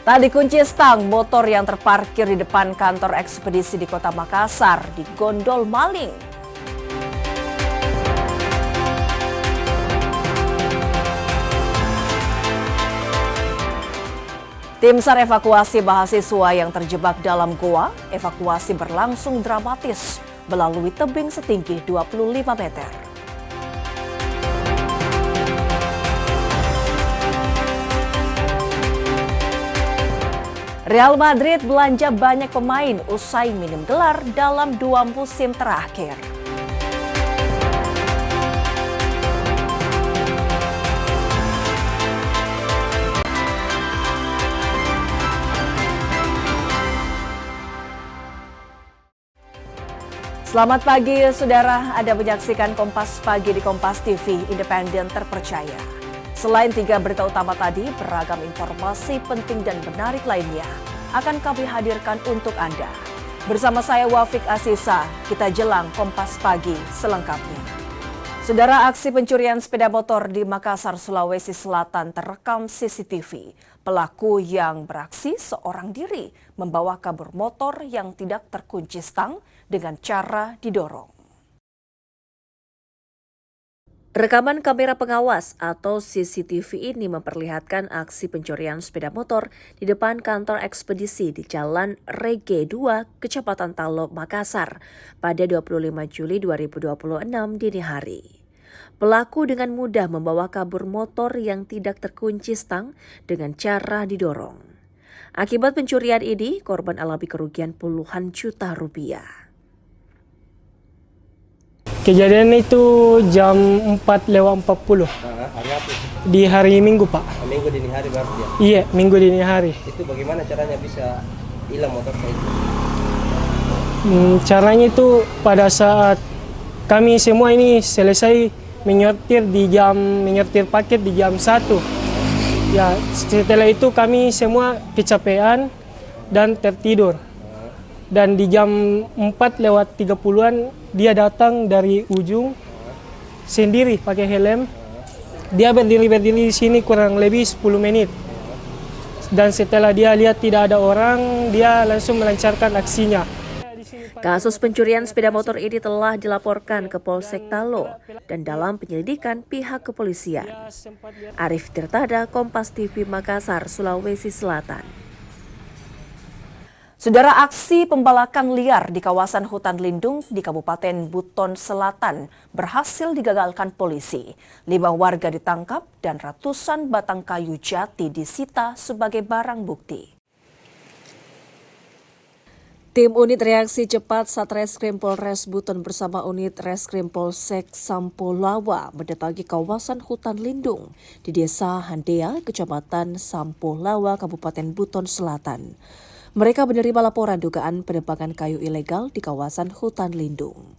Tak dikunci stang, motor yang terparkir di depan kantor ekspedisi di Kota Makassar digondol maling. Tim SAR evakuasi mahasiswa yang terjebak dalam goa. Evakuasi berlangsung dramatis melalui tebing setinggi 25 meter. Real Madrid belanja banyak pemain usai minim gelar dalam 2 musim terakhir. Selamat pagi, saudara. Anda menyaksikan Kompas Pagi di Kompas TV, independen terpercaya. Selain 3 berita utama tadi, beragam informasi penting dan menarik lainnya akan kami hadirkan untuk Anda. Bersama saya Wafik Asisa, kita jelang Kompas Pagi selengkapnya. Saudara, aksi pencurian sepeda motor di Makassar, Sulawesi Selatan terekam CCTV. Pelaku yang beraksi seorang diri membawa kabur motor yang tidak terkunci stang dengan cara didorong. Rekaman kamera pengawas atau CCTV ini memperlihatkan aksi pencurian sepeda motor di depan kantor ekspedisi di Jalan Rege 2, Kecamatan Talo, Makassar pada 25 Juli 2026 dini hari. Pelaku dengan mudah membawa kabur motor yang tidak terkunci stang dengan cara didorong. Akibat pencurian ini, korban alami kerugian puluhan juta rupiah. Kejadian itu jam 4:40. Hari apa? Di hari Minggu, Pak. Minggu dini hari berarti ya? Iya, Minggu dini hari. Itu bagaimana caranya bisa hilang motor itu? Caranya itu pada saat kami semua ini selesai menyortir paket di jam 1. Ya, setelah itu kami semua kecapean dan tertidur. Dan di jam 4:30-an dia datang dari ujung sendiri pakai helm. Dia berdiri di sini kurang lebih 10 menit. Dan setelah dia lihat tidak ada orang, dia langsung melancarkan aksinya. Kasus pencurian sepeda motor ini telah dilaporkan ke Polsek Talo dan dalam penyelidikan pihak kepolisian. Arif Tirtada, Kompas TV Makassar, Sulawesi Selatan. Saudara, aksi pembalakan liar di kawasan hutan lindung di Kabupaten Buton Selatan berhasil digagalkan polisi. 5 warga ditangkap dan ratusan batang kayu jati disita sebagai barang bukti. Tim Unit Reaksi Cepat Satreskrim Polres Buton bersama Unit Reskrim Polsek Sampolawa mendatangi kawasan hutan lindung di Desa Handea, Kecamatan Sampolawa, Kabupaten Buton Selatan. Mereka menerima laporan dugaan penebangan kayu ilegal di kawasan hutan lindung.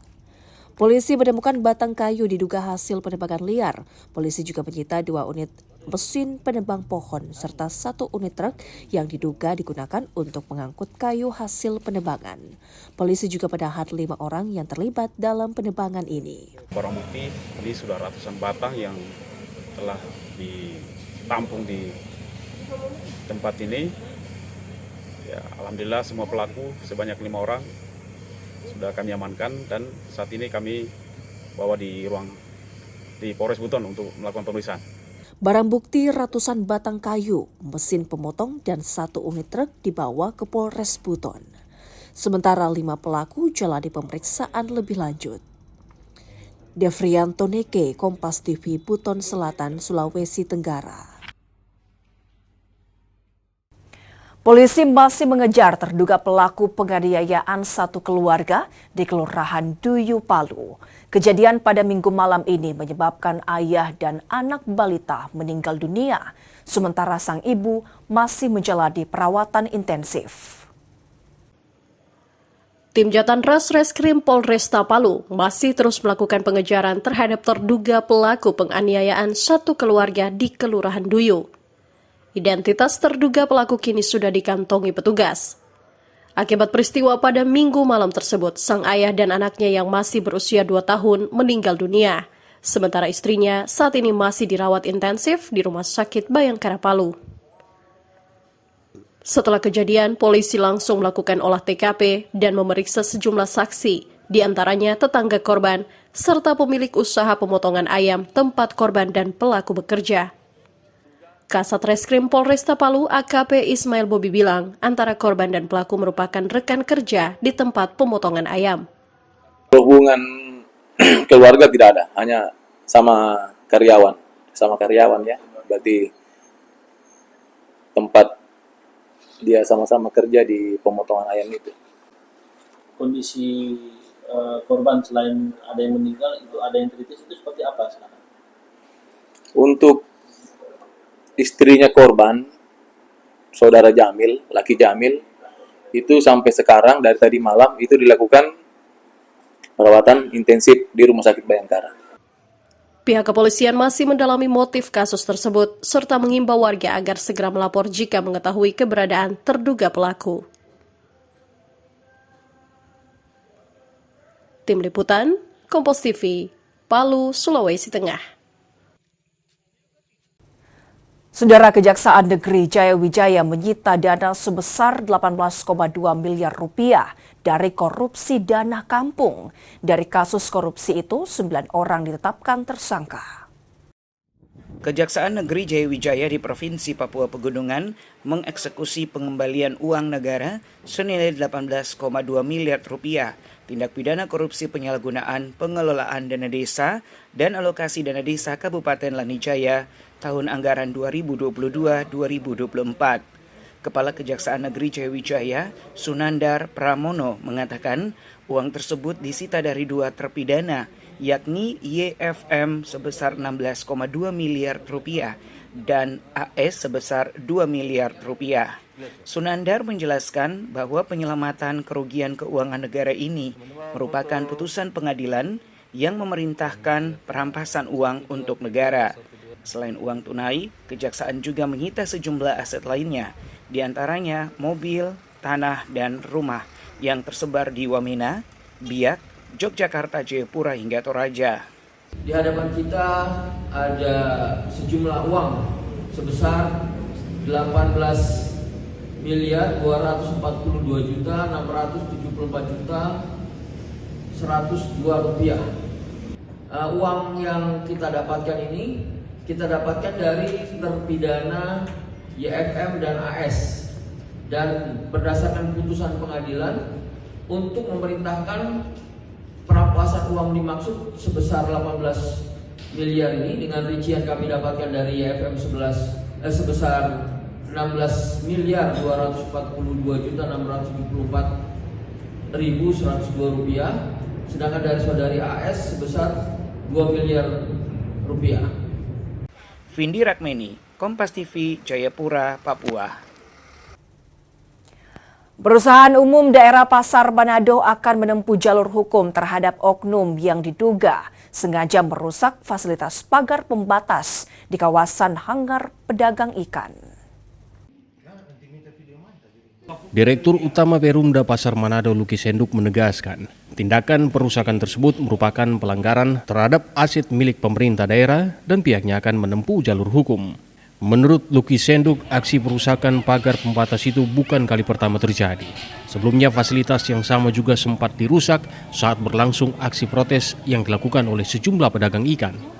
Polisi menemukan batang kayu diduga hasil penebangan liar. Polisi juga menyita 2 unit mesin penebang pohon serta 1 unit truk yang diduga digunakan untuk mengangkut kayu hasil penebangan. Polisi juga menahan 5 orang yang terlibat dalam penebangan ini. Barang bukti ini sudah ratusan batang yang telah ditampung di tempat ini. Ya, alhamdulillah semua pelaku sebanyak 5 orang sudah kami amankan dan saat ini kami bawa di Polres Buton untuk melakukan pemeriksaan. Barang bukti ratusan batang kayu, mesin pemotong dan 1 unit truk dibawa ke Polres Buton. Sementara 5 pelaku jalani pemeriksaan lebih lanjut. Devrianto Neke, Kompas TV Buton Selatan, Sulawesi Tenggara. Polisi masih mengejar terduga pelaku penganiayaan satu keluarga di Kelurahan Duyu, Palu. Kejadian pada Minggu malam ini menyebabkan ayah dan anak balita meninggal dunia, sementara sang ibu masih menjalani perawatan intensif. Tim Jatan Ras Reskrim Polresta Palu masih terus melakukan pengejaran terhadap terduga pelaku penganiayaan satu keluarga di Kelurahan Duyu. Identitas terduga pelaku kini sudah dikantongi petugas. Akibat peristiwa pada Minggu malam tersebut, sang ayah dan anaknya yang masih berusia 2 tahun meninggal dunia. Sementara istrinya saat ini masih dirawat intensif di Rumah Sakit Bayangkara Palu. Setelah kejadian, polisi langsung melakukan olah TKP dan memeriksa sejumlah saksi, di antaranya tetangga korban, serta pemilik usaha pemotongan ayam tempat korban dan pelaku bekerja. Kasat Reskrim Polresta Palu AKP Ismail Bobi bilang, antara korban dan pelaku merupakan rekan kerja di tempat pemotongan ayam. Hubungan keluarga tidak ada, hanya sama karyawan ya. Berarti tempat dia sama-sama kerja di pemotongan ayam itu. Kondisi korban selain ada yang meninggal, itu ada yang kritis, itu seperti apa sekarang? Untuk istrinya korban, saudara Jamil, laki Jamil, itu sampai sekarang dari tadi malam itu dilakukan perawatan intensif di Rumah Sakit Bayangkara. Pihak kepolisian masih mendalami motif kasus tersebut, serta mengimbau warga agar segera melapor jika mengetahui keberadaan terduga pelaku. Tim Liputan, Kompas TV, Palu, Sulawesi Tengah. Saudara, Kejaksaan Negeri Jayawijaya menyita dana sebesar 18,2 miliar rupiah dari korupsi dana kampung. Dari kasus korupsi itu, 9 orang ditetapkan tersangka. Kejaksaan Negeri Jayawijaya di Provinsi Papua Pegunungan mengeksekusi pengembalian uang negara senilai 18,2 miliar rupiah, tindak pidana korupsi penyalahgunaan pengelolaan dana desa dan alokasi dana desa Kabupaten Lanijaya tahun anggaran 2022-2024. Kepala Kejaksaan Negeri Jayawijaya, Sunandar Pramono, mengatakan uang tersebut disita dari 2 terpidana, yakni YFM sebesar 16,2 miliar rupiah dan AS sebesar 2 miliar rupiah. Sunandar menjelaskan bahwa penyelamatan kerugian keuangan negara ini merupakan putusan pengadilan yang memerintahkan perampasan uang untuk negara. Selain uang tunai, Kejaksaan juga menyita sejumlah aset lainnya, di antaranya mobil, tanah, dan rumah yang tersebar di Wamena, Biak, Yogyakarta, Jayapura, hingga Toraja. Di hadapan kita ada sejumlah uang sebesar 18 miliar 242 juta 674 juta 102 rupiah. Uang yang kita dapatkan ini kita dapatkan dari terpidana YFM dan AS, dan berdasarkan putusan pengadilan untuk memerintahkan perampasan uang dimaksud sebesar 18 miliar ini dengan rincian kami dapatkan dari YFM sebesar 16 miliar 242 juta 674 ribu 102 rupiah, sedangkan dari saudari AS sebesar 2 miliar rupiah. Vindi Rakmeni, Kompas TV, Jayapura, Papua. Perusahaan Umum Daerah Pasar Manado akan menempuh jalur hukum terhadap oknum yang diduga sengaja merusak fasilitas pagar pembatas di kawasan hanggar pedagang ikan. Direktur Utama Perumda Pasar Manado Luki Senduk menegaskan, tindakan perusakan tersebut merupakan pelanggaran terhadap aset milik pemerintah daerah dan pihaknya akan menempuh jalur hukum. Menurut Luki Senduk, aksi perusakan pagar pembatas itu bukan kali pertama terjadi. Sebelumnya fasilitas yang sama juga sempat dirusak saat berlangsung aksi protes yang dilakukan oleh sejumlah pedagang ikan.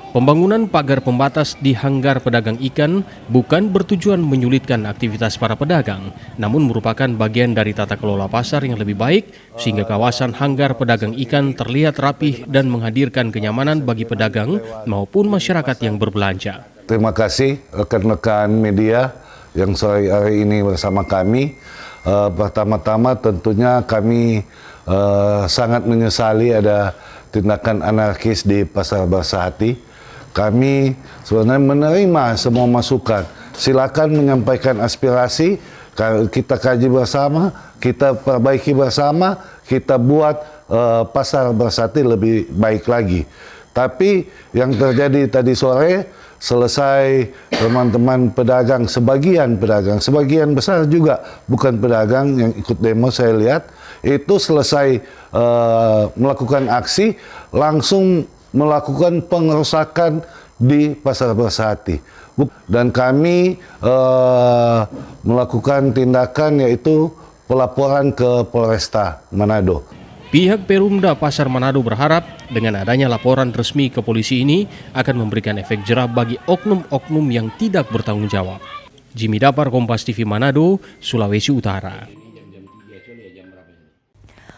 Pembangunan pagar pembatas di hanggar pedagang ikan bukan bertujuan menyulitkan aktivitas para pedagang, namun merupakan bagian dari tata kelola pasar yang lebih baik sehingga kawasan hanggar pedagang ikan terlihat rapih dan menghadirkan kenyamanan bagi pedagang maupun masyarakat yang berbelanja. Terima kasih rekan-rekan media yang sore hari ini bersama kami. Pertama-tama tentunya kami sangat menyesali ada tindakan anarkis di Pasar Bersahati. Kami sebenarnya menerima semua masukan. Silakan menyampaikan aspirasi, kita kaji bersama, kita perbaiki bersama, kita buat Pasar Bersahati lebih baik lagi. Tapi yang terjadi tadi sore, selesai teman-teman pedagang, sebagian besar juga bukan pedagang yang ikut demo saya lihat, itu selesai melakukan aksi, langsung melakukan pengerusakan di Pasar Bersati. Dan kami melakukan tindakan yaitu pelaporan ke Polresta Manado. Pihak Perumda Pasar Manado berharap dengan adanya laporan resmi ke polisi ini akan memberikan efek jerah bagi oknum-oknum yang tidak bertanggung jawab. Jimmy Dapar, Kompas TV Manado, Sulawesi Utara.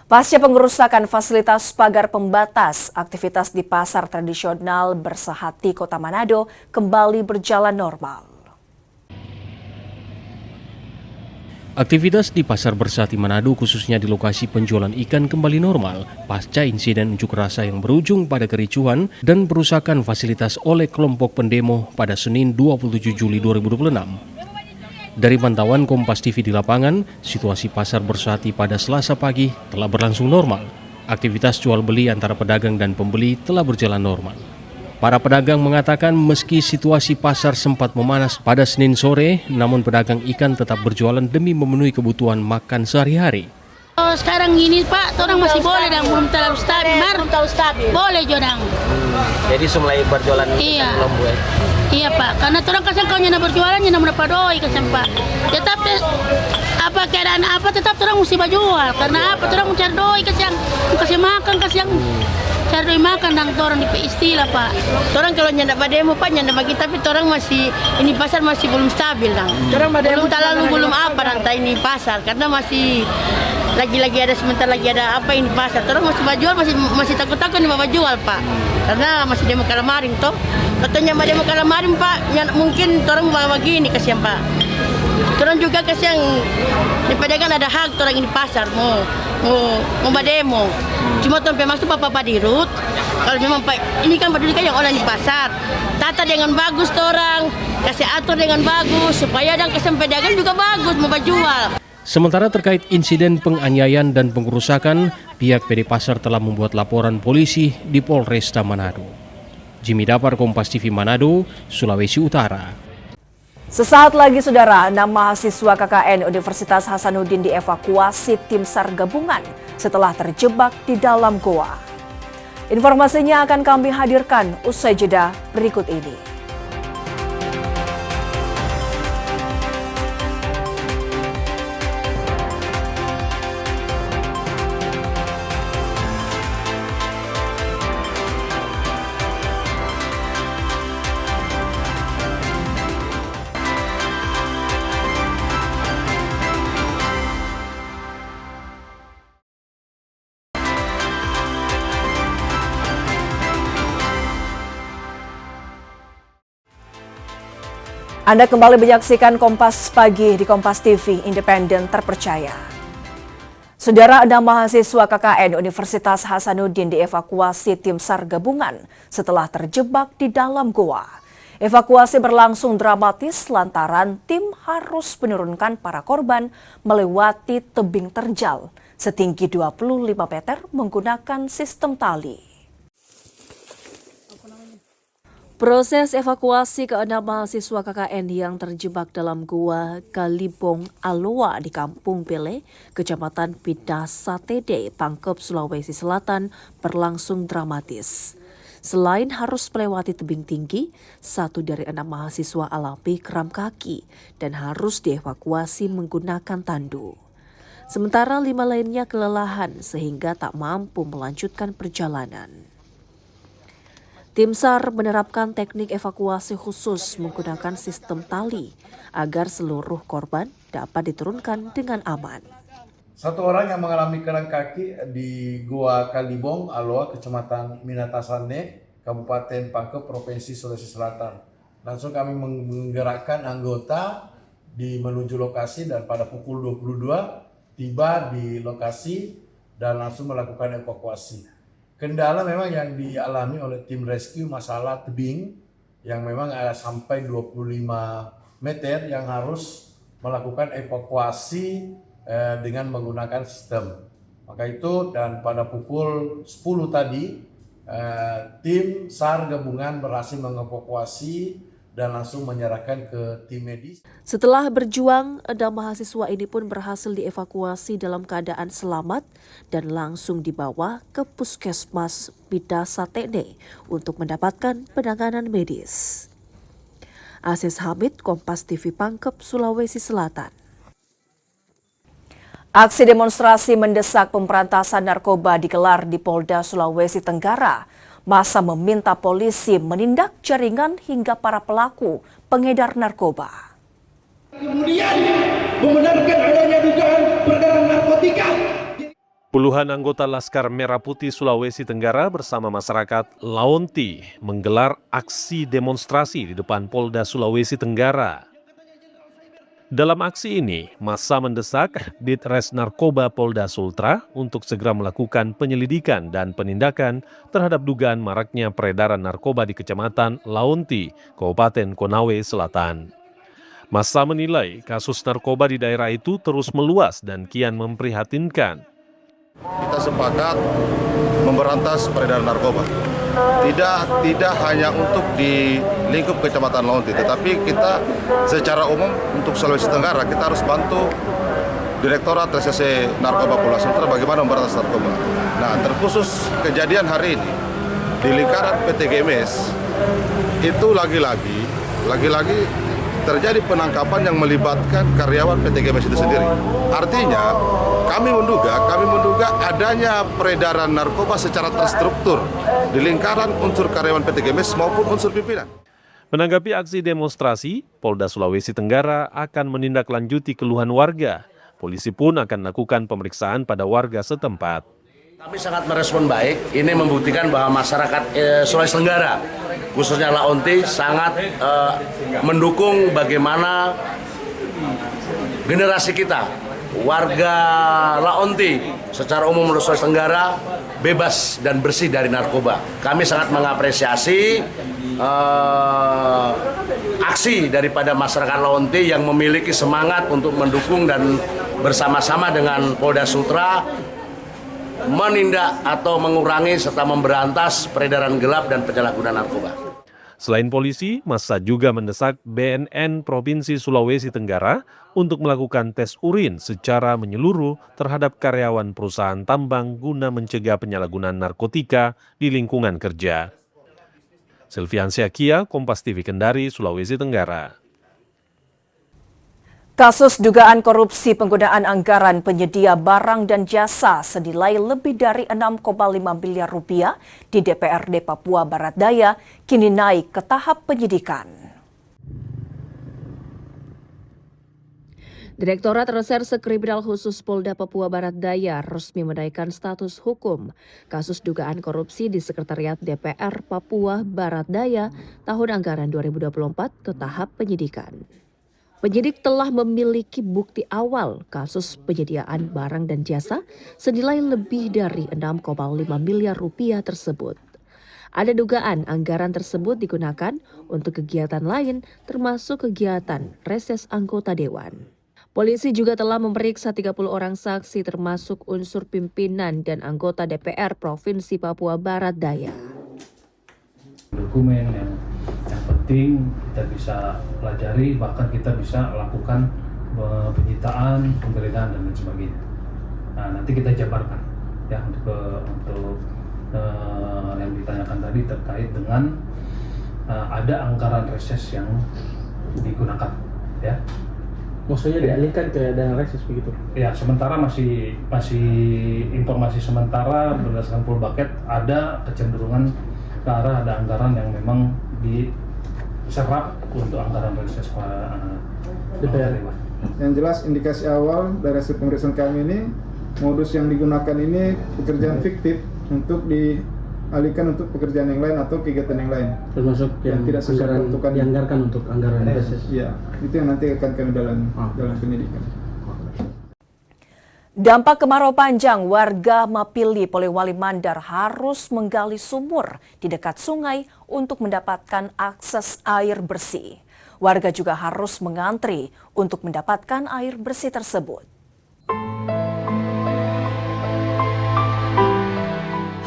Pasca pengerusakan fasilitas pagar pembatas, aktivitas di pasar tradisional Bersahati Kota Manado kembali berjalan normal. Aktivitas di Pasar Bersahati Manado khususnya di lokasi penjualan ikan kembali normal pasca insiden unjuk rasa yang berujung pada kericuhan dan perusakan fasilitas oleh kelompok pendemo pada Senin 27 Juli 2026. Dari pantauan Kompas TV di lapangan, situasi Pasar Bersahati pada Selasa pagi telah berlangsung normal. Aktivitas jual beli antara pedagang dan pembeli telah berjalan normal. Para pedagang mengatakan meski situasi pasar sempat memanas pada Senin sore, namun pedagang ikan tetap berjualan demi memenuhi kebutuhan makan sehari-hari. Sekarang ini Pak, orang masih boleh dan belum terlalu stabil. Boleh jodang. Jadi mulai berjualan belum buat. Iya Pak, karena orang kasih kau nyana berjualan nyana mendapat doi kasih Pak. Tetapi apa keadaan apa tetap orang mesti berjual karena apa orang mencari doi kasih makan kasih yang cari doi makan dan orang di istilah Pak. Orang kalau nyanda demo Pak nyanda bagi tapi orang masih ini pasar masih belum stabil dan. Belum apa rantai ini pasar karena masih lagi-lagi ada sebentar lagi ada apa ini pasar. Orang masih berjual masih takut-takut nih mau jual Pak. Karena masih demo kalamaring toh. Katanya mau demo kalamaring Pak, mungkin orang bawa begini kasihan Pak. Orang juga kasihan di pedagang ada hak orang ini pasar mau demo. Cuma sampai masuk Bapak dirut. Kalau memang Pak ini kan peduli yang orang di pasar. Tata dengan bagus orang, kasih atur dengan bagus supaya dan kesan pedagang juga bagus mau jual. Sementara terkait insiden penganiayaan dan pengerusakan, pihak PD Pasar telah membuat laporan polisi di Polresta Manado. Jimmy Dapar, Kompas TV Manado, Sulawesi Utara. Sesaat lagi saudara, 6 mahasiswa KKN Universitas Hasanuddin dievakuasi tim SAR gabungan setelah terjebak di dalam goa. Informasinya akan kami hadirkan usai jeda berikut ini. Anda kembali menyaksikan Kompas Pagi di Kompas TV, independen terpercaya. Saudara, 6 mahasiswa KKN Universitas Hasanuddin dievakuasi tim SAR gabungan setelah terjebak di dalam goa. Evakuasi berlangsung dramatis lantaran tim harus menurunkan para korban melewati tebing terjal setinggi 25 meter menggunakan sistem tali. Proses evakuasi ke-6 mahasiswa KKN yang terjebak dalam gua Kalibong Aloa di Kampung Pele, Kecamatan Pidasatede, Pangkep, Sulawesi Selatan berlangsung dramatis. Selain harus melewati tebing tinggi, 1 dari 6 mahasiswa alami kram kaki dan harus dievakuasi menggunakan tandu. Sementara 5 lainnya kelelahan sehingga tak mampu melanjutkan perjalanan. Tim SAR menerapkan teknik evakuasi khusus menggunakan sistem tali agar seluruh korban dapat diturunkan dengan aman. 1 orang yang mengalami kerang kaki di Gua Kalibong, Aloa, Kecamatan Minatasane, Kabupaten Pangkep, Provinsi Sulawesi Selatan. Langsung kami menggerakkan anggota menuju lokasi dan pada pukul 22 tiba di lokasi dan langsung melakukan evakuasi. Kendala memang yang dialami oleh tim rescue masalah tebing yang memang sampai 25 meter yang harus melakukan evakuasi dengan menggunakan sistem. Maka itu dan pada pukul 10 tadi tim SAR gabungan berhasil mengevakuasi dan langsung menyerahkan ke tim medis. Setelah berjuang, 6 mahasiswa ini pun berhasil dievakuasi dalam keadaan selamat dan langsung dibawa ke Puskesmas Bidasatene untuk mendapatkan penanganan medis. Aziz Hamid, Kompas TV Pangkep, Sulawesi Selatan. Aksi demonstrasi mendesak pemberantasan narkoba digelar di Polda Sulawesi Tenggara. Massa meminta polisi menindak jaringan hingga para pelaku pengedar narkoba. Kemudian membenarkan adanya dugaan peredaran narkotika. Puluhan anggota Laskar Merah Putih Sulawesi Tenggara bersama masyarakat Laonti menggelar aksi demonstrasi di depan Polda Sulawesi Tenggara. Dalam aksi ini, massa mendesak Ditres Narkoba Polda Sultra untuk segera melakukan penyelidikan dan penindakan terhadap dugaan maraknya peredaran narkoba di Kecamatan Laonti, Kabupaten Konawe Selatan. Massa menilai kasus narkoba di daerah itu terus meluas dan kian memprihatinkan. Kita sepakat memberantas peredaran narkoba. Tidak hanya untuk di lingkup Kecamatan Laonti, tetapi kita secara umum untuk Sulawesi Tenggara kita harus bantu Direktorat Reserse Narkoba Polda Sultra bagaimana memberantas narkoba. Nah, terkhusus kejadian hari ini di lingkaran PT GMS itu lagi-lagi terjadi penangkapan yang melibatkan karyawan PT GMS itu sendiri. Artinya kami menduga adanya peredaran narkoba secara terstruktur di lingkaran unsur karyawan PT GMS maupun unsur pimpinan. Menanggapi aksi demonstrasi, Polda Sulawesi Tenggara akan menindaklanjuti keluhan warga. Polisi pun akan melakukan pemeriksaan pada warga setempat. Kami sangat merespon baik. Ini membuktikan bahwa masyarakat Sulawesi Tenggara, khususnya Laonti, sangat mendukung bagaimana generasi kita, warga Laonti secara umum Sulawesi Tenggara bebas dan bersih dari narkoba. Kami sangat mengapresiasi aksi daripada masyarakat Laonti yang memiliki semangat untuk mendukung dan bersama-sama dengan Polda Sultra menindak atau mengurangi serta memberantas peredaran gelap dan penyalahgunaan narkoba. Selain polisi, massa juga mendesak BNN Provinsi Sulawesi Tenggara untuk melakukan tes urin secara menyeluruh terhadap karyawan perusahaan tambang guna mencegah penyalahgunaan narkotika di lingkungan kerja. Silviansyah Kia, Kompas TV Kendari, Sulawesi Tenggara. Kasus dugaan korupsi penggunaan anggaran penyedia barang dan jasa senilai lebih dari 6,5 miliar rupiah di DPRD Papua Barat Daya kini naik ke tahap penyidikan. Direktorat Reserse Kriminal Khusus Polda Papua Barat Daya resmi menaikkan status hukum kasus dugaan korupsi di Sekretariat DPR Papua Barat Daya tahun anggaran 2024 ke tahap penyidikan. Penyidik telah memiliki bukti awal kasus penyediaan barang dan jasa senilai lebih dari 6,5 miliar rupiah tersebut. Ada dugaan anggaran tersebut digunakan untuk kegiatan lain termasuk kegiatan reses anggota dewan. Polisi juga telah memeriksa 30 orang saksi termasuk unsur pimpinan dan anggota DPR Provinsi Papua Barat Daya. Dokumen yang penting kita bisa pelajari, bahkan kita bisa lakukan penyitaan, penggeledahan dan lain sebagainya. Nah, nanti kita jabarkan ya untuk yang ditanyakan tadi terkait dengan ada anggaran reses yang digunakan ya. Maksudnya dialihkan ke dana reses begitu? Ya, sementara masih informasi sementara berdasarkan full bucket ada kecenderungan ke arah ada anggaran yang memang diserap untuk anggaran reses DPR. Yang jelas indikasi awal dari hasil pemeriksaan kami ini modus yang digunakan ini pekerjaan fiktif untuk dialihkan untuk pekerjaan yang lain atau kegiatan yang lain. Termasuk yang tidak sesuai peruntukan dianggarkan untuk anggaran reses. Ya, itu yang nanti akan kami dalam penyidikan. Dampak kemarau panjang, warga Mapili, Polewali Mandar harus menggali sumur di dekat sungai untuk mendapatkan akses air bersih. Warga juga harus mengantri untuk mendapatkan air bersih tersebut.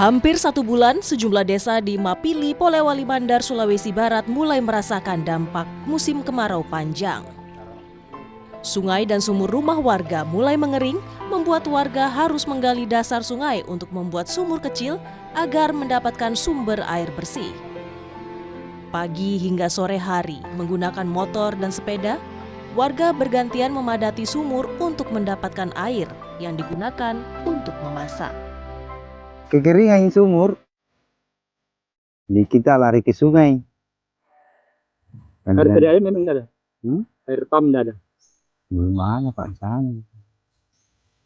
Hampir 1 bulan, sejumlah desa di Mapili, Polewali Mandar, Sulawesi Barat mulai merasakan dampak musim kemarau panjang. Sungai dan sumur rumah warga mulai mengering, membuat warga harus menggali dasar sungai untuk membuat sumur kecil agar mendapatkan sumber air bersih. Pagi hingga sore hari, menggunakan motor dan sepeda, warga bergantian memadati sumur untuk mendapatkan air yang digunakan untuk memasak. Kekeringan sumur, jadi kita lari ke sungai. Air memang tidak ada? Air pam tidak ada? Belum ada Pak, sana.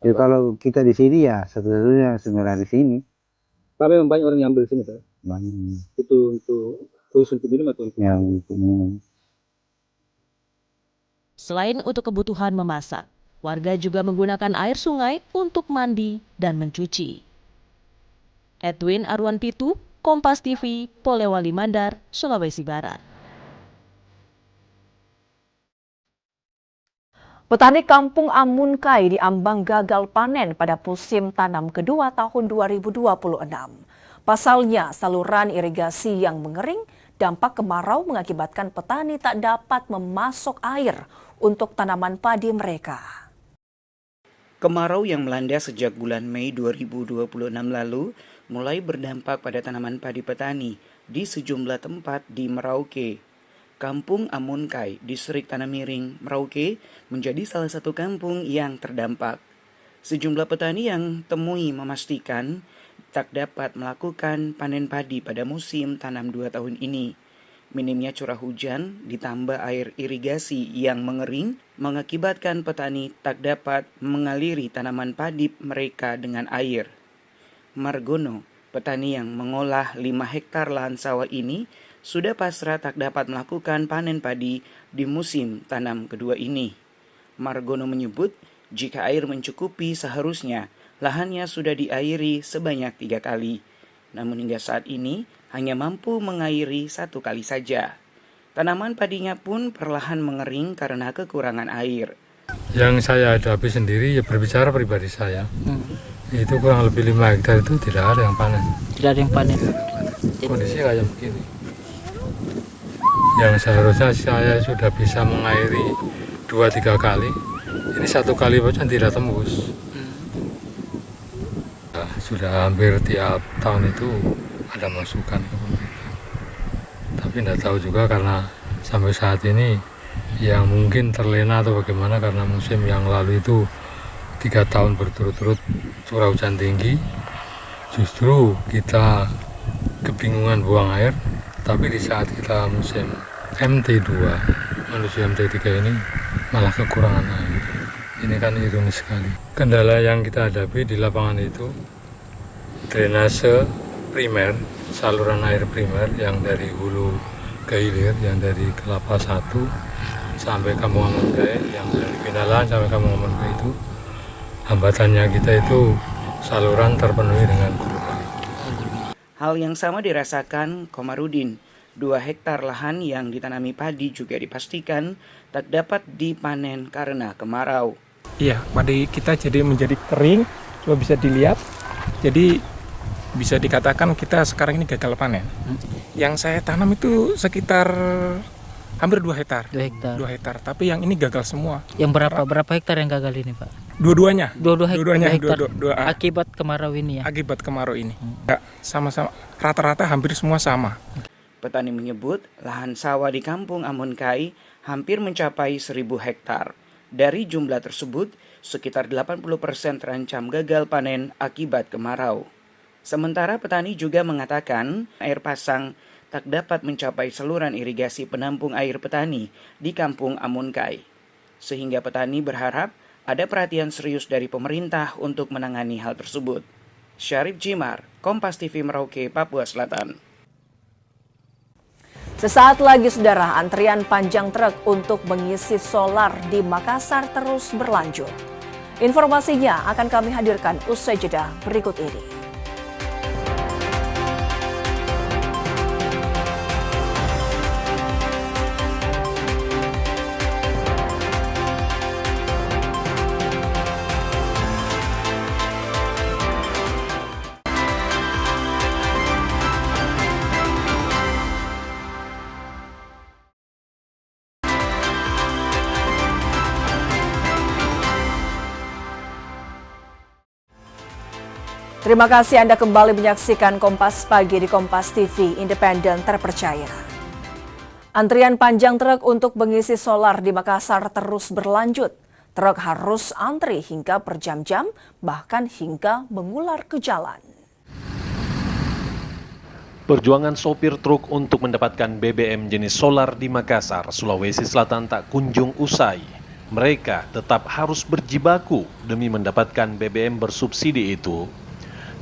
Ya, kalau kita di sini ya satu-satunya sungai di sini. Pak, memang banyak orang yang ambil sini Pak? Banyak. Itu untuk minum atau untuk? Yang untuk minum. Selain untuk kebutuhan memasak, warga juga menggunakan air sungai untuk mandi dan mencuci. Edwin Arwan Pitu, Kompas TV, Polewali Mandar, Sulawesi Barat. Petani kampung Amunkai di Ambang gagal panen pada musim tanam kedua tahun 2026. Pasalnya, saluran irigasi yang mengering, dampak kemarau mengakibatkan petani tak dapat memasok air untuk tanaman padi mereka. Kemarau yang melanda sejak bulan Mei 2026 lalu mulai berdampak pada tanaman padi petani di sejumlah tempat di Merauke. Kampung Amunkai, Distrik Tanah Miring, Merauke menjadi salah satu kampung yang terdampak. Sejumlah petani yang temui memastikan tak dapat melakukan panen padi pada musim tanam 2 tahun ini. Minimnya curah hujan ditambah air irigasi yang mengering mengakibatkan petani tak dapat mengaliri tanaman padi mereka dengan air. Margono, petani yang mengolah 5 hektar lahan sawah ini, sudah pasrah tak dapat melakukan panen padi di musim tanam kedua ini. Margono menyebut jika air mencukupi seharusnya lahannya sudah diairi sebanyak 3 kali. Namun hingga saat ini hanya mampu mengairi 1 kali saja. Tanaman padinya pun perlahan mengering karena kekurangan air. Yang saya hadapi sendiri, ya berbicara pribadi saya, itu kurang lebih 5 hektar itu tidak ada yang panen. Tidak ada yang panen. Kondisi kayak begini. Yang seharusnya saya sudah bisa mengairi 2-3 kali, ini 1 kali saja tidak tembus. Sudah hampir tiap tahun itu ada masukan ke pemerintah. Tapi tidak tahu juga karena sampai saat ini yang mungkin terlena atau bagaimana karena musim yang lalu itu 3 tahun berturut-turut curah hujan tinggi. Justru kita kebingungan buang air, tapi di saat kita musim MT2 menuju MT3 ini malah kekurangan air. Ini kan ironis sekali. Kendala yang kita hadapi di lapangan itu drainase primer, saluran air primer yang dari hulu ke hilir, yang dari Kelapa 1 sampai Kampung Amunkai, yang dari Pinalan sampai Kampung Amunkai itu hambatannya kita itu saluran terpenuhi dengan kurma. Hal yang sama dirasakan Komarudin. 2 hektar lahan yang ditanami padi juga dipastikan tak dapat dipanen karena kemarau. Iya, padi kita jadi menjadi kering, coba bisa dilihat. Jadi bisa dikatakan kita sekarang ini gagal panen. Yang saya tanam itu sekitar hampir 2 hektar. 2 hektar. 2 hektar, tapi yang ini gagal semua. Yang berapa hektar yang gagal ini, Pak? Dua-duanya. Dua-duanya hektar. Dua. Akibat kemarau ini ya. Akibat kemarau ini. Ya, sama-sama rata-rata hampir semua sama. Petani menyebut lahan sawah di Kampung Amunkai hampir mencapai 1.000 hektar. Dari jumlah tersebut, sekitar 80% terancam gagal panen akibat kemarau. Sementara petani juga mengatakan air pasang tak dapat mencapai saluran irigasi penampung air petani di Kampung Amunkai. Sehingga petani berharap ada perhatian serius dari pemerintah untuk menangani hal tersebut. Syarif Jimar, Kompas TV Merauke, Papua Selatan. Sesaat lagi saudara, antrian panjang truk untuk mengisi solar di Makassar terus berlanjut. Informasinya akan kami hadirkan usai jeda berikut ini. Terima kasih Anda kembali menyaksikan Kompas Pagi di Kompas TV, independen terpercaya. Antrian panjang truk untuk mengisi solar di Makassar terus berlanjut. Truk harus antri hingga berjam-jam, bahkan hingga mengular ke jalan. Perjuangan sopir truk untuk mendapatkan BBM jenis solar di Makassar, Sulawesi Selatan tak kunjung usai. Mereka tetap harus berjibaku demi mendapatkan BBM bersubsidi itu.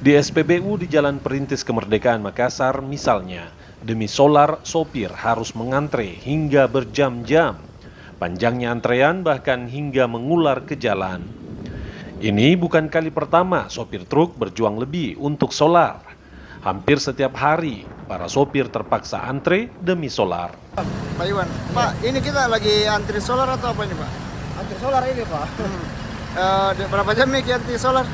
Di SPBU di Jalan Perintis Kemerdekaan Makassar misalnya, demi solar sopir harus mengantre hingga berjam-jam. Panjangnya antrean bahkan hingga mengular ke jalan. Ini bukan kali pertama sopir truk berjuang lebih untuk solar. Hampir setiap hari, para sopir terpaksa antre demi solar. Pak Iwan, Pak, ini kita lagi antri solar atau apa ini, Pak? Antri solar ini, Pak. Berapa jam nih antri solar?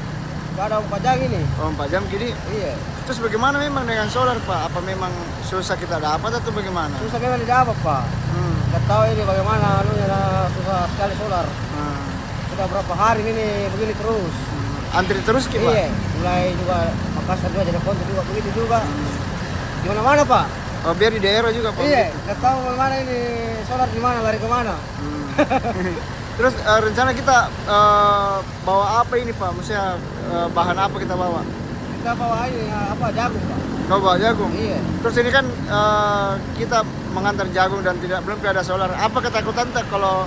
Ada 4 jam ini. Oh, 4 jam gini? Iya. Terus bagaimana memang dengan solar, Pak? Apa memang susah kita dapat atau bagaimana? Susah memang didapat, Pak. Nggak tahu ini bagaimana, susah sekali solar. Sudah berapa hari ini begini terus. Antri terus, Pak? Iya, mulai juga Makassar juga, jadi Ponti juga begitu juga. Di mana-mana, Pak. Oh, biar di daerah juga, Pak? Iya, nggak tahu bagaimana ini solar di mana, lari kemana. Terus rencana kita bawa apa ini, Pak? Maksudnya bahan apa kita bawa? Kita bawa ini jagung, Pak. Kau bawa jagung? Iya. Terus ini kan kita mengantar jagung dan belum ada solar. Apa ketakutan tak kalau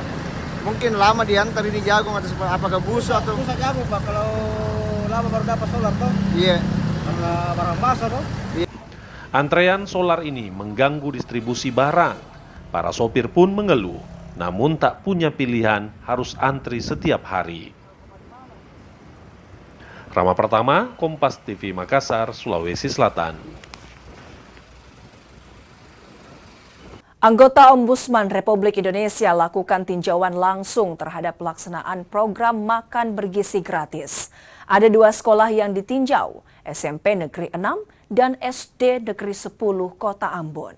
mungkin lama diantar ini jagung atau apakah busuk atau? Susah jagung, Pak. Kalau lama baru dapat solar toh. Iya. Karena barang basah toh. Iya. Antrean solar ini mengganggu distribusi barang. Para sopir pun mengeluh. Namun tak punya pilihan, harus antri setiap hari. Rama Pertama, Kompas TV Makassar, Sulawesi Selatan. Anggota Ombudsman Republik Indonesia lakukan tinjauan langsung terhadap pelaksanaan program makan bergizi gratis. Ada 2 sekolah yang ditinjau, SMP Negeri 6 dan SD Negeri 10 Kota Ambon.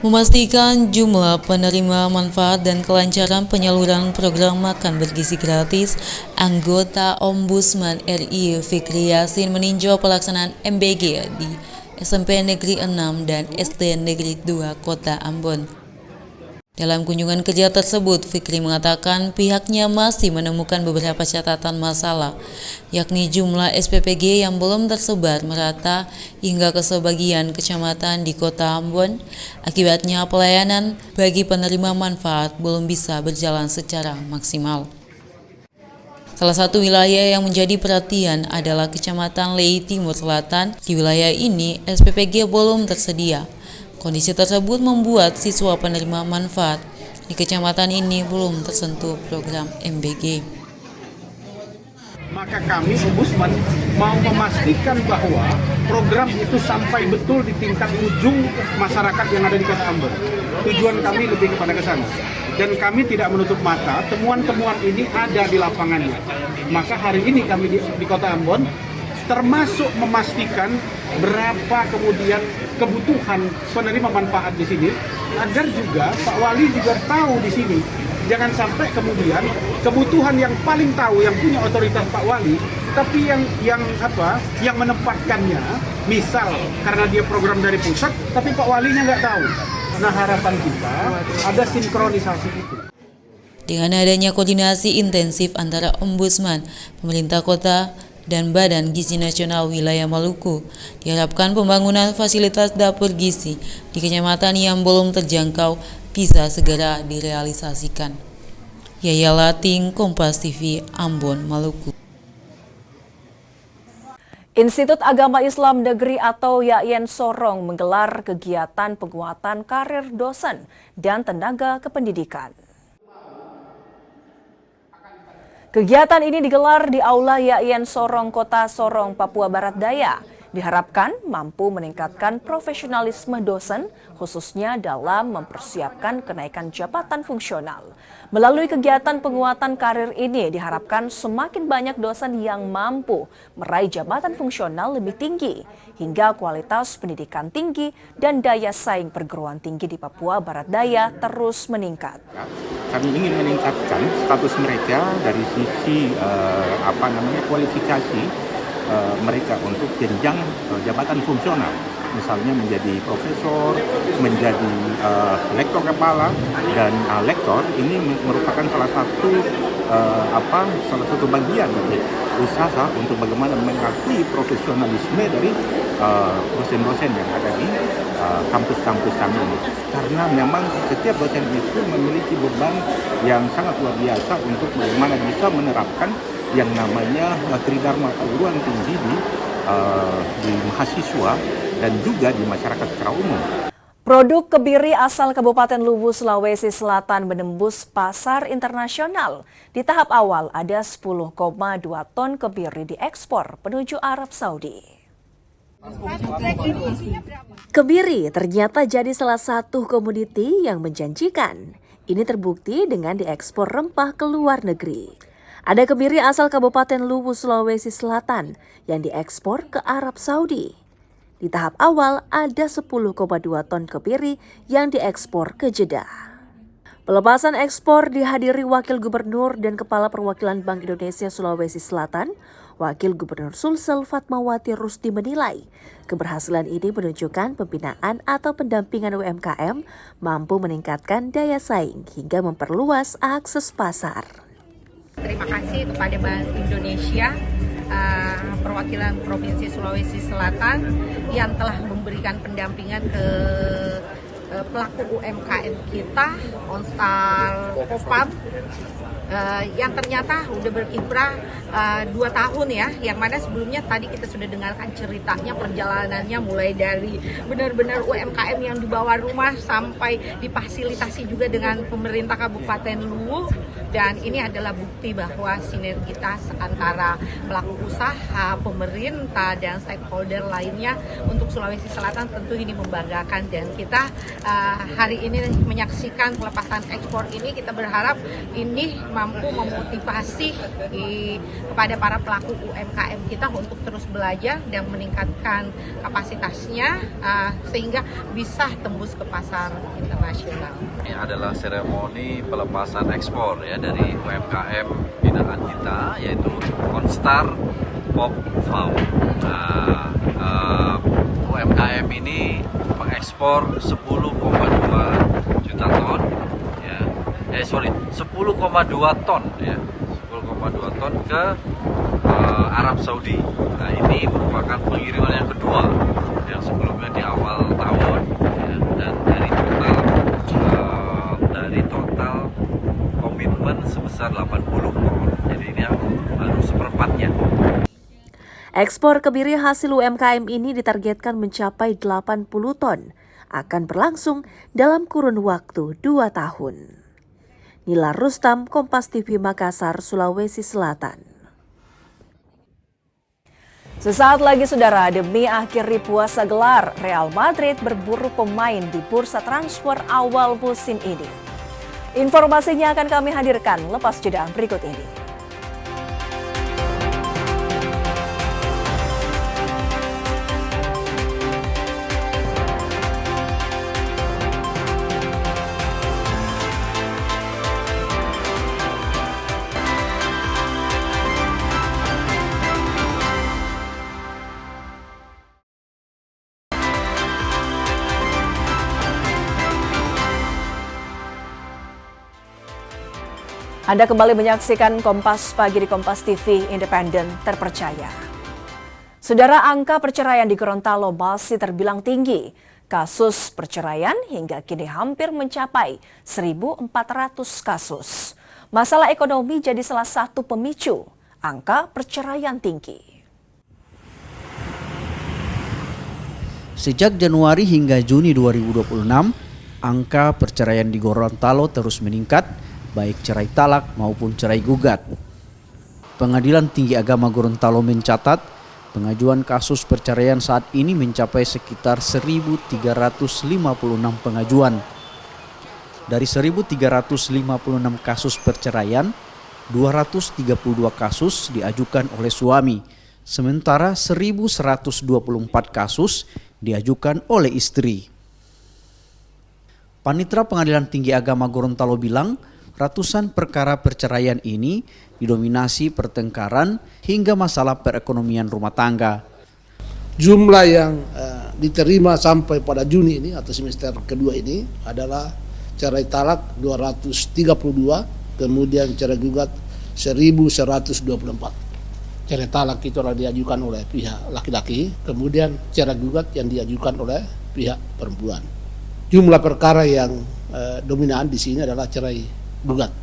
Memastikan jumlah penerima manfaat dan kelancaran penyaluran program makan bergizi gratis, anggota Ombudsman RI Fikri Yasin meninjau pelaksanaan MBG di SMP Negeri 6 dan SD Negeri 2 Kota Ambon. Dalam kunjungan kerja tersebut, Fikri mengatakan pihaknya masih menemukan beberapa catatan masalah, yakni jumlah SPPG yang belum tersebar merata hingga ke sebagian kecamatan di Kota Ambon. Akibatnya pelayanan bagi penerima manfaat belum bisa berjalan secara maksimal. Salah satu wilayah yang menjadi perhatian adalah Kecamatan Lei Timur Selatan. Di wilayah ini, SPPG belum tersedia. Kondisi tersebut membuat siswa penerima manfaat di kecamatan ini belum tersentuh program MBG. Maka kami Ombudsman mau memastikan bahwa program itu sampai betul di tingkat ujung masyarakat yang ada di Kota Ambon. Tujuan kami lebih kepada ke sana. Dan kami tidak menutup mata, temuan-temuan ini ada di lapangannya. Maka hari ini kami di Kota Ambon termasuk memastikan berapa kemudian kebutuhan penerima manfaat di sini, agar juga Pak Wali juga tahu di sini. Jangan sampai kemudian kebutuhan yang paling tahu, yang punya otoritas Pak Wali, tapi yang menempatkannya, misal karena dia program dari pusat, tapi Pak Walinya nggak tahu. Nah, harapan kita ada sinkronisasi itu. Dengan adanya koordinasi intensif antara Ombudsman, pemerintah kota, dan Badan Gizi Nasional Wilayah Maluku, diharapkan pembangunan fasilitas dapur gizi di kecamatan yang belum terjangkau bisa segera direalisasikan. Yaya Lating, Kompas TV, Ambon, Maluku. Institut Agama Islam Negeri atau YAIN Sorong menggelar kegiatan penguatan karir dosen dan tenaga kependidikan. Kegiatan ini digelar di Aula YAIN Sorong, Kota Sorong, Papua Barat Daya. Diharapkan mampu meningkatkan profesionalisme dosen, khususnya dalam mempersiapkan kenaikan jabatan fungsional. Melalui kegiatan penguatan karir ini, diharapkan semakin banyak dosen yang mampu meraih jabatan fungsional lebih tinggi, hingga kualitas pendidikan tinggi dan daya saing perguruan tinggi di Papua Barat Daya terus meningkat. Kami ingin meningkatkan status mereka dari sisi kualifikasi mereka untuk jenjang jabatan fungsional, misalnya menjadi profesor, menjadi lektor kepala, dan lektor ini merupakan salah satu bagian dari usaha untuk bagaimana mengakui profesionalisme dari dosen-dosen yang ada di kampus-kampus kami ini. Karena memang setiap dosen itu memiliki beban yang sangat luar biasa untuk bagaimana bisa menerapkan yang namanya tridharma perguruan tinggi di mahasiswa dan juga di masyarakat secara umum. Produk kebiri asal Kabupaten Luwu, Sulawesi Selatan menembus pasar internasional. Di tahap awal ada 10,2 ton kebiri diekspor menuju Arab Saudi. Kebiri ternyata jadi salah satu komoditi yang menjanjikan. Ini terbukti dengan diekspor rempah ke luar negeri. Ada kebiri asal Kabupaten Luwu, Sulawesi Selatan yang diekspor ke Arab Saudi. Di tahap awal ada 10,2 ton kebiri yang diekspor ke Jeddah. Pelepasan ekspor dihadiri Wakil Gubernur dan Kepala Perwakilan Bank Indonesia Sulawesi Selatan, Wakil Gubernur Sulsel Fatmawati Rusdi menilai keberhasilan ini menunjukkan pembinaan atau pendampingan UMKM mampu meningkatkan daya saing hingga memperluas akses pasar. Terima kasih kepada Bank Indonesia, perwakilan Provinsi Sulawesi Selatan yang telah memberikan pendampingan ke pelaku UMKM kita, Onstal Kopam, yang ternyata udah berkiprah 2 tahun ya, yang mana sebelumnya tadi kita sudah dengarkan ceritanya, perjalanannya mulai dari benar-benar UMKM yang di bawah rumah sampai difasilitasi juga dengan pemerintah Kabupaten Luwu. Dan ini adalah bukti bahwa sinergitas antara pelaku usaha, pemerintah, dan stakeholder lainnya untuk Sulawesi Selatan tentu ini membanggakan. Dan kita hari ini menyaksikan pelepasan ekspor ini, kita berharap ini mampu memotivasi kepada para pelaku UMKM kita untuk terus belajar dan meningkatkan kapasitasnya sehingga bisa tembus ke pasar internasional. Ini adalah seremoni pelepasan ekspor ya dari UMKM binaan kita, yaitu Onstar Pop Farm. UMKM ini mengekspor 10,2 juta ton, ya. 10,2 ton ya, 10,2 ton ke Arab Saudi. Nah, ini merupakan pengiriman yang kedua, yang sebelumnya di awal tahun, ya, dan dari total komitmen sebesar 80 ton. Jadi ini baru seperempatnya. Ekspor kebiri hasil UMKM ini ditargetkan mencapai 80 ton. Akan berlangsung dalam kurun waktu 2 tahun. Nila Rustam, Kompas TV Makassar, Sulawesi Selatan. Sesaat lagi saudara, demi akhiri puasa gelar, Real Madrid berburu pemain di bursa transfer awal musim ini. Informasinya akan kami hadirkan lepas jeda berikut ini. Anda kembali menyaksikan Kompas Pagi di Kompas TV Independen Terpercaya. Saudara, angka perceraian di Gorontalo masih terbilang tinggi. Kasus perceraian hingga kini hampir mencapai 1.400 kasus. Masalah ekonomi jadi salah satu pemicu angka perceraian tinggi. Sejak Januari hingga Juni 2026, angka perceraian di Gorontalo terus meningkat, baik cerai talak maupun cerai gugat. Pengadilan Tinggi Agama Gorontalo mencatat Pengajuan kasus perceraian saat ini mencapai sekitar 1.356 pengajuan. Dari 1.356 kasus perceraian, 232 kasus diajukan oleh suami, sementara 1.124 kasus diajukan oleh istri. Panitera Pengadilan Tinggi Agama Gorontalo bilang, ratusan perkara perceraian ini didominasi pertengkaran hingga masalah perekonomian rumah tangga. Jumlah yang diterima sampai pada Juni ini atau semester kedua ini adalah cerai talak 232, kemudian cerai gugat 1.124. Cerai talak itu adalah diajukan oleh pihak laki-laki, kemudian cerai gugat yang diajukan oleh pihak perempuan. Jumlah perkara yang dominan di sini adalah cerai gugat,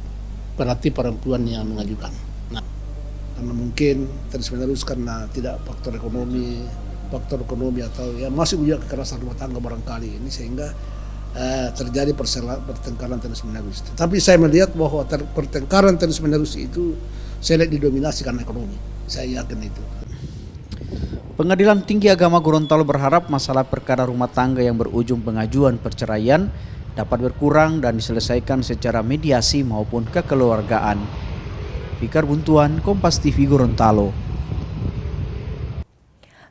berarti perempuan yang mengajukan. Nah, karena mungkin terus-menerus karena tidak faktor ekonomi atau ya masih juga kekerasan rumah tangga barangkali ini sehingga terjadi pertengkaran terus-menerus. Tapi saya melihat bahwa pertengkaran terus-menerus itu saya lihat didominasi karena ekonomi. Saya yakin itu. Pengadilan Tinggi Agama Gorontalo berharap masalah perkara rumah tangga yang berujung pengajuan perceraian dapat berkurang dan diselesaikan secara mediasi maupun kekeluargaan. Fikar Buntuan, Kompas TV Gorontalo.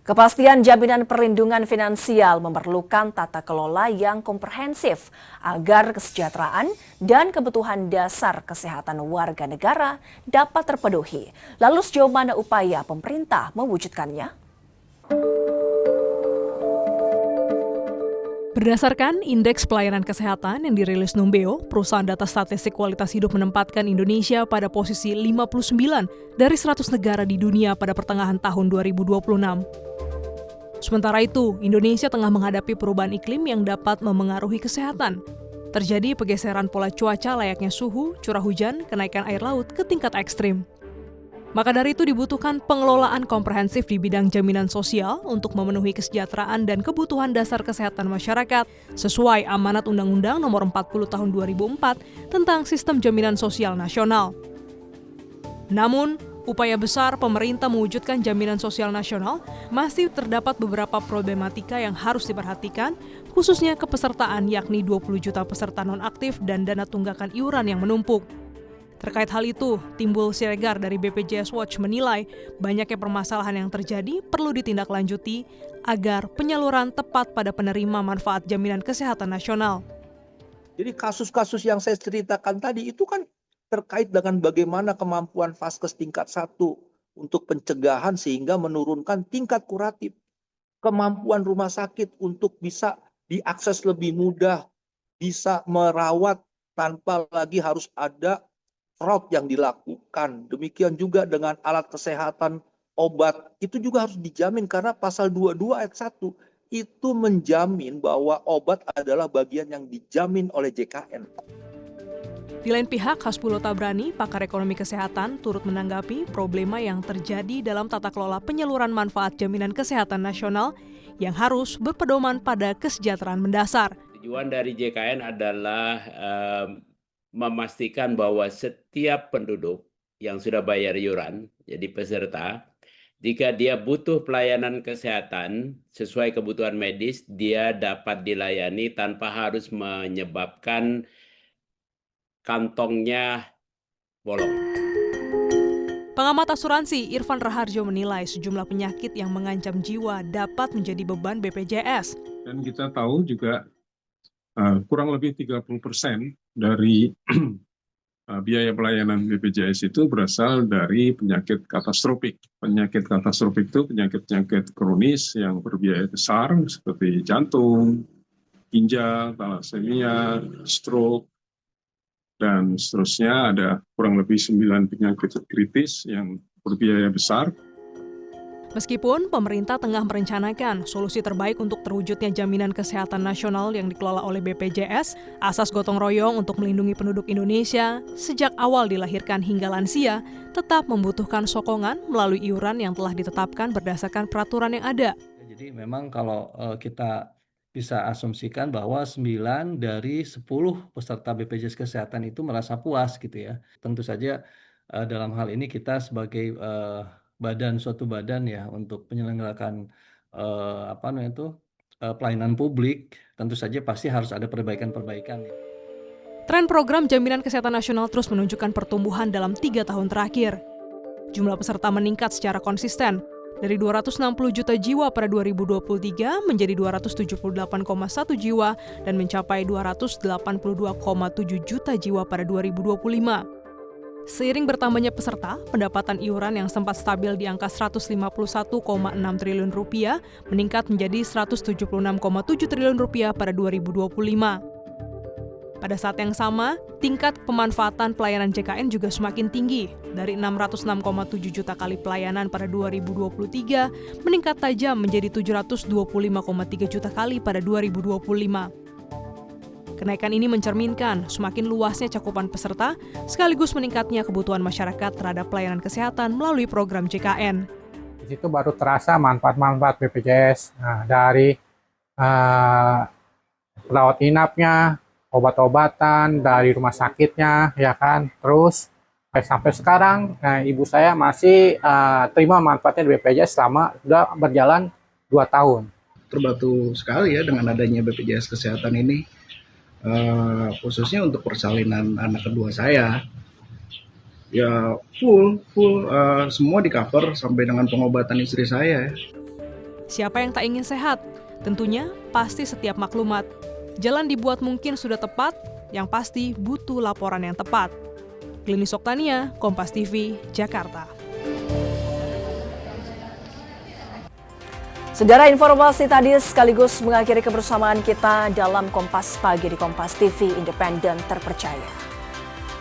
Kepastian jaminan perlindungan finansial memerlukan tata kelola yang komprehensif agar kesejahteraan dan kebutuhan dasar kesehatan warga negara dapat terpenuhi. Lalu sejauh mana upaya pemerintah mewujudkannya? Berdasarkan Indeks Pelayanan Kesehatan yang dirilis Numbeo, perusahaan data statistik kualitas hidup menempatkan Indonesia pada posisi 59 dari 100 negara di dunia pada pertengahan tahun 2026. Sementara itu, Indonesia tengah menghadapi perubahan iklim yang dapat memengaruhi kesehatan. Terjadi pergeseran pola cuaca layaknya suhu, curah hujan, kenaikan air laut ke tingkat ekstrim. Maka dari itu dibutuhkan pengelolaan komprehensif di bidang jaminan sosial untuk memenuhi kesejahteraan dan kebutuhan dasar kesehatan masyarakat sesuai amanat Undang-Undang Nomor 40 Tahun 2004 tentang Sistem Jaminan Sosial Nasional. Namun, upaya besar pemerintah mewujudkan jaminan sosial nasional masih terdapat beberapa problematika yang harus diperhatikan, khususnya kepesertaan yakni 20 juta peserta nonaktif dan dana tunggakan iuran yang menumpuk. Terkait hal itu, Timbul Siregar dari BPJS Watch menilai banyaknya permasalahan yang terjadi perlu ditindaklanjuti agar penyaluran tepat pada penerima manfaat jaminan kesehatan nasional. Jadi kasus-kasus yang saya ceritakan tadi itu kan terkait dengan bagaimana kemampuan Vaskes tingkat 1 untuk pencegahan sehingga menurunkan tingkat kuratif. Kemampuan rumah sakit untuk bisa diakses lebih mudah, bisa merawat tanpa lagi harus ada fraud yang dilakukan. Demikian juga dengan alat kesehatan, obat, itu juga harus dijamin karena pasal 22 ayat 1 itu menjamin bahwa obat adalah bagian yang dijamin oleh JKN. Di lain pihak, Hasbulo Tabrani, pakar ekonomi kesehatan, turut menanggapi problema yang terjadi dalam tata kelola penyaluran manfaat jaminan kesehatan nasional yang harus berpedoman pada kesejahteraan mendasar. Tujuan dari JKN adalah memastikan bahwa setiap penduduk yang sudah bayar iuran, jadi peserta, jika dia butuh pelayanan kesehatan sesuai kebutuhan medis, dia dapat dilayani tanpa harus menyebabkan kantongnya bolong. Pengamat asuransi Irfan Raharjo menilai sejumlah penyakit yang mengancam jiwa dapat menjadi beban BPJS. Dan kita tahu juga kurang lebih 30% dari biaya pelayanan BPJS itu berasal dari penyakit katastrofik. Penyakit katastrofik itu penyakit-penyakit kronis yang berbiaya besar seperti jantung, ginjal, thalassemia, stroke, dan seterusnya. Ada kurang lebih 9 penyakit kritis yang berbiaya besar. Meskipun pemerintah tengah merencanakan solusi terbaik untuk terwujudnya jaminan kesehatan nasional yang dikelola oleh BPJS, asas gotong royong untuk melindungi penduduk Indonesia sejak awal dilahirkan hingga lansia tetap membutuhkan sokongan melalui iuran yang telah ditetapkan berdasarkan peraturan yang ada. Jadi memang kalau kita bisa asumsikan bahwa 9 dari 10 peserta BPJS Kesehatan itu merasa puas gitu ya. Tentu saja dalam hal ini kita sebagai suatu badan ya untuk penyelenggaraan pelayanan publik, tentu saja pasti harus ada perbaikan-perbaikan. Tren program Jaminan Kesehatan Nasional terus menunjukkan pertumbuhan dalam 3 tahun terakhir. Jumlah peserta meningkat secara konsisten, dari 260 juta jiwa pada 2023 menjadi 278,1 jiwa dan mencapai 282,7 juta jiwa pada 2025. Seiring bertambahnya peserta, pendapatan iuran yang sempat stabil di angka 151,6 triliun rupiah meningkat menjadi 176,7 triliun rupiah pada 2025. Pada saat yang sama, tingkat pemanfaatan pelayanan JKN juga semakin tinggi. Dari 606,7 juta kali pelayanan pada 2023, meningkat tajam menjadi 725,3 juta kali pada 2025. Kenaikan ini mencerminkan semakin luasnya cakupan peserta, sekaligus meningkatnya kebutuhan masyarakat terhadap pelayanan kesehatan melalui program JKN. Di situ baru terasa manfaat-manfaat BPJS, dari rawat inapnya, obat-obatan dari rumah sakitnya, ya kan. Terus sampai sekarang ibu saya masih terima manfaatnya di BPJS selama sudah berjalan 2 tahun. Terbantu sekali ya dengan adanya BPJS Kesehatan ini, khususnya untuk persalinan anak kedua saya. Ya full semua di cover sampai dengan pengobatan istri saya. Siapa yang tak ingin sehat? Tentunya pasti setiap maklumat. Jalan dibuat mungkin sudah tepat, yang pasti butuh laporan yang tepat. Klinis Oktania, Kompas TV, Jakarta. Saudara, informasi tadi sekaligus mengakhiri kebersamaan kita dalam Kompas Pagi di Kompas TV Independen Terpercaya.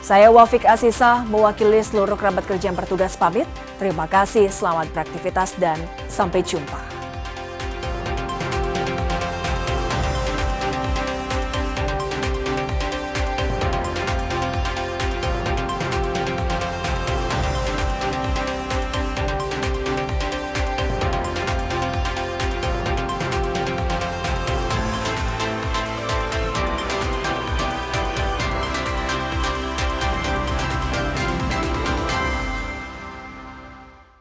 Saya Wafik Asisah mewakili seluruh kerabat kerja yang bertugas pamit. Terima kasih, selamat beraktivitas dan sampai jumpa.